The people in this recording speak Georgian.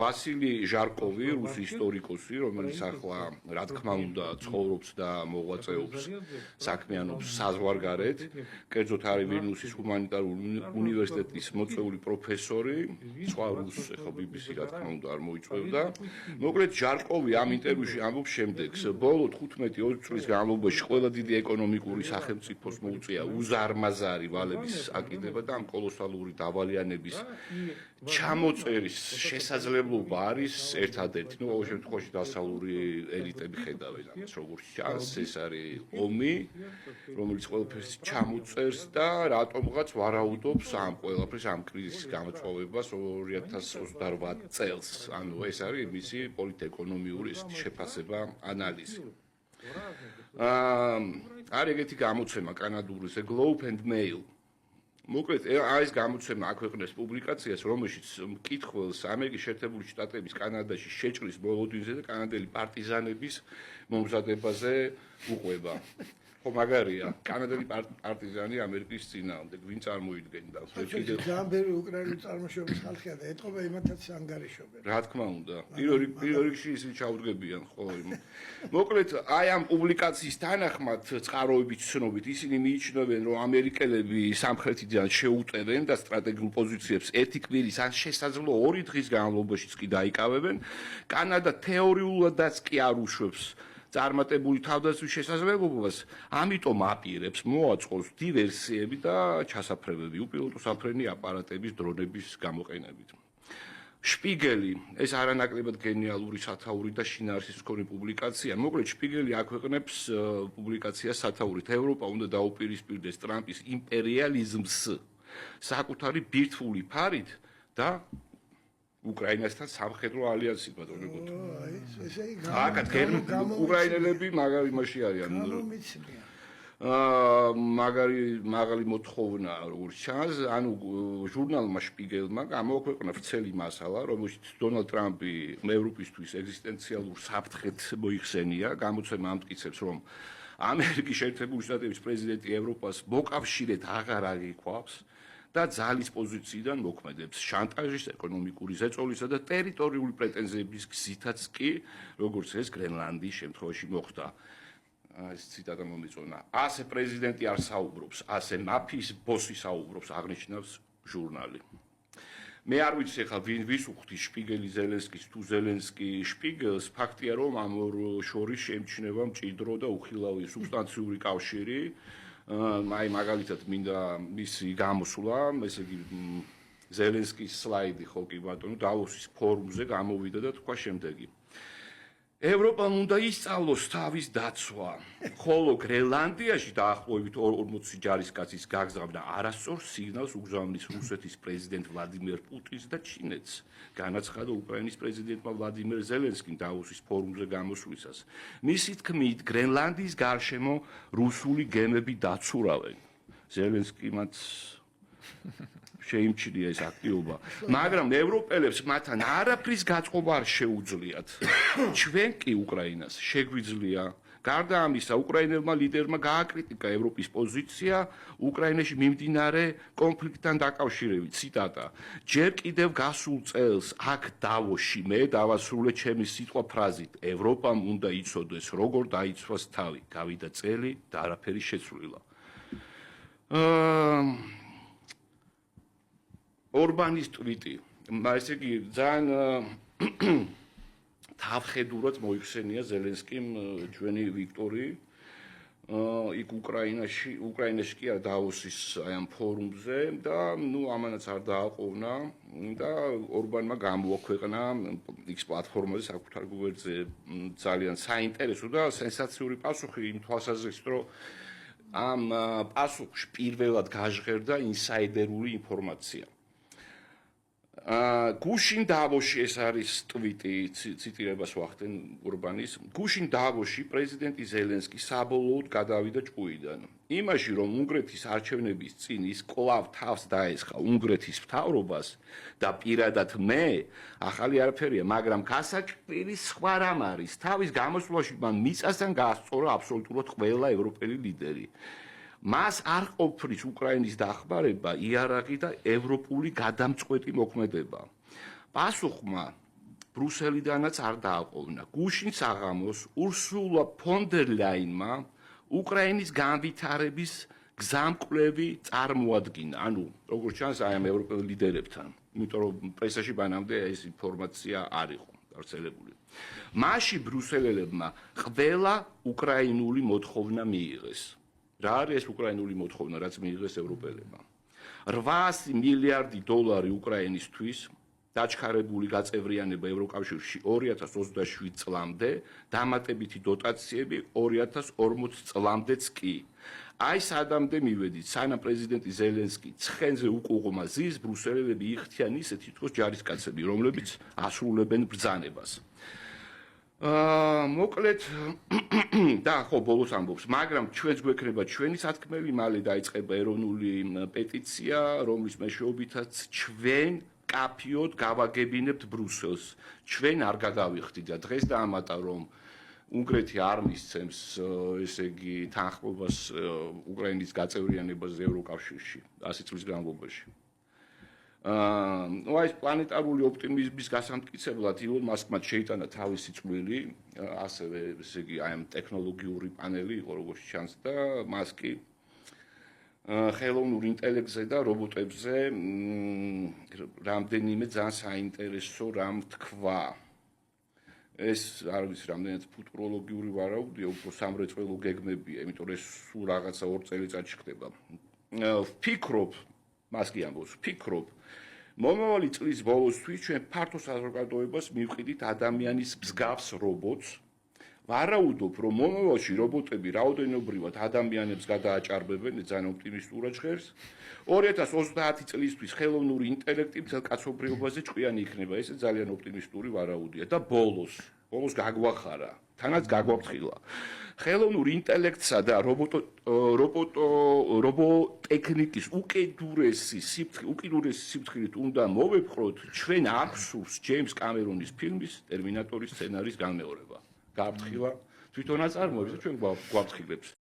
ვასილი ჟარკოვი, რუსი ისტორიკოსი, რომელიც ახლა რა თქმა უნდა ცხოვრობს და მოღვაწეობს საქმიანობს საზღვარგარეთ, კერძოდ არის ვილნიუსის ჰუმანიტარული უნივერსიტეტის მოწვეული პროფესორი, სხვა რუსს ახლა BBC რა თქმა უნდა არ მოიწვევდა. მოკლედ ჟარკოვი ამ ინტერვიუში ამბობს შემდეგს: ბოლო 15-20 წლის განმავლობაში ყველა დიდი ეკონომიკური სახელმწიფოს მოუწია უზარმაზარი ვალების აკიდება და ამ კოლოსალური დავალიანების ჩამოწერის შესაძლებლობა არის ერთადერთი, ნუ ყოველ შემთხვევაში დასავლური ელიტები ხედავენ ამას როგორც ჩანს, ეს არის ომი, რომელიც ყველაფერს ჩამოწერს და რატომღაც ვარაუდობს ამ ყველაფერს ამ კრიზისის გამოწვევებას 2028 წელს. ანუ ეს არის მისი პოლიტეკონომიური შეფასება, ანალიზი. არის ეგეთი გამოცემა კანადური The Globe and Mail. მოკლედ ეს გამოცემა აქვეყნებს პუბლიკაციას, რომელშიც მკითხველს ამერიკის შეერთებული შტატების კანადაში შეჭრის მოლოდინზე და კანადელი პარტიზანების მომზადებაზე უყვება. ხო მაგარია, კანადელი პარტიზანი ამერიკის წინააღმდეგ, ვინ წარმოიდგენდა? ძალიან ბევრი უკრაინული წარმოშობის ხალხია და ეთყობა იმათაც ანგარიშობენ. რა თქმა უნდა, პირველ რიგში ისინი ჩაუდგებიან ხო. მოკლედ, აი ამ პუბლიკაციის თანახმად წყაროებით ცნობით ისინი მიიჩნევენ, რომ ამერიკელები სამხრეთიდან შეუტევენ და სტრატეგიულ პოზიციებს ერთი კვირის ან შესაძლო 2 დღის განმავლობაშიც კი დაიკავებენ. კანადა თეორიულადაც კი არ უშვებს წარმატებული თავდაცვის შესაძლებლობას, ამიტომ აპირებს მოაწყოს დივერსიები და ჩასაფრებები უპილოტო საფრენი აპარატების დრონების გამოყენებით. შპიგელი, ეს არანაკლებად გენიალური სათაური და შინაარსის მქონე პუბლიკაცია. მოკლედ შპიგელი აქვეყნებს პუბლიკაციას სათაურით ევროპა უნდა დაუპირისპირდეს ტრამპის იმპერიალიზმს საკუთარი ბირთვული ფარით და უკრაინასთან სამხედრო ალიანსით ბატონებოთო. ესე იგი უკრაინელები მაგარი იმაში არიან. მაგარი მოთხოვნა როგორც ჩანს, ანუ ჟურნალმა შპიგელმა გამოაქვეყნა ვრცელი მასალა, რომელშიც დონალდ ტრამპი ევროპისთვის ეგზისტენციალურ საფრთხედ მოიხსენია. გამოცემა ამტკიცებს, რომ ამერიკის შეერთებული შტატების პრეზიდენტი ევროპას მოკავშირედ აღარ აღიქვავს და ძალის პოზიციიდან მოქმედებს შანტაჟის, ეკონომიკური ზეწოლისა და ტერიტორიული პრეტენზიების გზითაც კი, როგორც ეს გრენლანდიის შემთხვევაში მოხდა. ეს ციტატა მომეწონა. ასე პრეზიდენტი არ საუბრობს, ასე მაფიის ბოსი საუბრობს, აღნიშნავს ჟურნალი. მე არ ვიცი ხა ვის უხდი შპიგელი ზელენსკის თუ ზელენსკი შპიგელს, ფაქტია რომ ამ ორ შორის შემჩნევა მჭიდრო და უხილავი სუბსტანციური კავშირი. აი მაგალითად მინდა მისი გამოსვლა, ესე იგი ზელენსკის სლაიდი ხო კი ბატონო, დავოსის ფორუმზე გამოვიდა და თქვა შემდეგი. ევროპამ უნდა ისწავლოს თავის დაცვა, ხოლო გრენლანდიაში დაახლოებით 40 ჯარისკაცის გაგზავნა არასწორ სიგნალს უგზავნის რუსეთის პრეზიდენტ ვლადიმერ პუტინს და ჩინეთს. განაცხადა უკრაინის პრეზიდენტმა ვლადიმერ ზელენსკიმ დავოსის ფორუმზე გამოსვლისას. მისი თქმით, გრენლანდიის გარშემო რუსული გემები დაცურავენ. ზელენსკიმაც შეიმჩნია ეს აქტივობა, მაგრამ ევროპელებს მათთან არაფრის გაწყობა არ შეუძლიათ. ჩვენ კი უკრაინას შეგვიძლია. გარდა ამისა, უკრაინელმა ლიდერმა გააკრიტიკა ევროპის პოზიცია უკრაინაში მიმდინარე კონფლიქტთან დაკავშირებით. ციტატა: ჯერ კიდევ გასულ წელს აქ დავოში მე დავასრულე ჩემი სიტყვა ფრაზით: ევროპამ უნდა იცოდეს, როგორ დაიცვას თავი. გავიდა წელი და არაფერი შეცვლილა. ორბანის ტვიტი, ესე იგი ძალიან თავხედურად მოიხსენია ზელენსკიმ ჩვენი ვიქტორი იქ უკრაინაში კი არა დავოსის აი ამ ფორუმზე და ნუ ამანაც არ დააყოვნა და ორბანმა გამოაქვეყნა X პლატფორმაზე საკუთარ გვერდზე ძალიან საინტერესო და სენსაციური პასუხი იმ თვალსაზრისით, რომ ამ პასუხში პირველად გაჟღერდა ინსაიდერული ინფორმაცია. გუშინ დავოში ეს არის ტვიტი, ციტირებას ვახდენ ორბანის. გუშინ დავოში პრეზიდენტი ზელენსკი საბოლოოდ გადავიდა ჭკუიდან. იმაში, რომ უნგრეთის არჩევნების წინ ის კვლავ თავს დაესხა უნგრეთის მთავრობას და პირადად მე, ახალი არაფერია, მაგრამ გასაჭკვირი სხვა რამ არის. თავის გამოსვლაში მან მიწასთან გაასწორა აბსოლუტურად ყველა ევროპელი ლიდერი. მას არ ყოფნის უკრაინის დახმარება, იარაღი და ევროპული გადამწყვეტი მოქმედება. პასუხმა ბრუსელიდანაც არ დააყოვნა. გუშინ საღამოს ურსულა ფონ დერ ლაინმა უკრაინის განვითარების გზამკვლევი წარმოადგინა. ანუ როგორც ჩანს, აი ამ ევროპელ ლიდერებთან. იმიტომ რომ პრესაში ბანამდე ეს ინფორმაცია არ იყო გავრცელებული. მასში ბრუსელელებმა ყველა უკრაინული მოთხოვნა მიიღეს. რა არის ეს უკრაინული მოთხოვნა, რაც მიიღეს ევროპელებმა? 800 მილიარდი დოლარი უკრაინისთვის, დაჩქარებული გაწევრიანება ევროკავშირში 2027 წლამდე, დამატებითი დოტაციები 2040 წლამდეც კი. აი სადამდე მივედით, სანამ პრეზიდენტი ზელენსკი ცხენზე უკუღმა ზის, ბრუსელელები იხდიან ისე თითქოს ჯარისკაცები, რომლებიც ასრულებენ ბრძანებას. მოკლედ და ხო ბოლოს ამბობს, მაგრამ ჩვენც გვექნება ჩვენი სათქმელი, მალე დაიწყება ეროვნული პეტიცია, რომლის მეშვეობითაც ჩვენ კაფიოდ გავაგებინებთ ბრუსელს. ჩვენ არ გადავიხდით და დღეს დაამატა, რომ უნგრეთი არ მისცემს, ესე იგი, თანხმობას უკრაინის გაწევრიანებაზე ევროკავშირში 100 წლის განმავლობაში. ეს პლანეტარული ოპტიმიზმის გასამტკიცებლად ილონ მასკმა შეიტანა თავისი წვლილი, ასევე ესე იგი, აი ამ ტექნოლოგიური პანელი იყო როგორც ჩანს და მას კი ხელოვნურ ინტელექტზე და რობოტებზე რამდენიმე ძალიან საინტერესო რამ თქვა. ეს არ ვიცი, რამდენად ფუტუროლოგიური ვარაუდია, უფრო სამრეწველო გეგმებია, იმიტომ რომ ეს სულ რაღაცა 2 წელიწადში ხდება. ვფიქრობ, მას კი ამბობს, ვფიქრობ, მომავალი წლის ბოლოსთვის ჩვენ ფართო საზოგადოებას მივყიდით ადამიანის მსგავს რობოტს. ვარაუდობ, რომ მომავალში რობოტები რაოდენობრივად ადამიანებს გადააჭარბებენ, ძალიან ოპტიმისტურად ჟღერს. 2030 წლისთვის ხელოვნური ინტელექტი მთელ კაცობრიობაზე ჭკვიანი იქნება. ეს ძალიან ოპტიმისტური ვარაუდია და ბოლოს გაგვახარა, თანაც გაგვაფრთხილა. ხელოვნურ ინტელექტსა და რობოტექნიკის უკიდურესი სიფრთხილით უნდა მოვეპყროთ ჩვენ არქსურს ჯეიმს კამერონის ფილმის ტერმინატორის სცენარის განმეორება. გააფრთხილა თვითონ აწარმოებს და ჩვენ გვაფრთხილებს.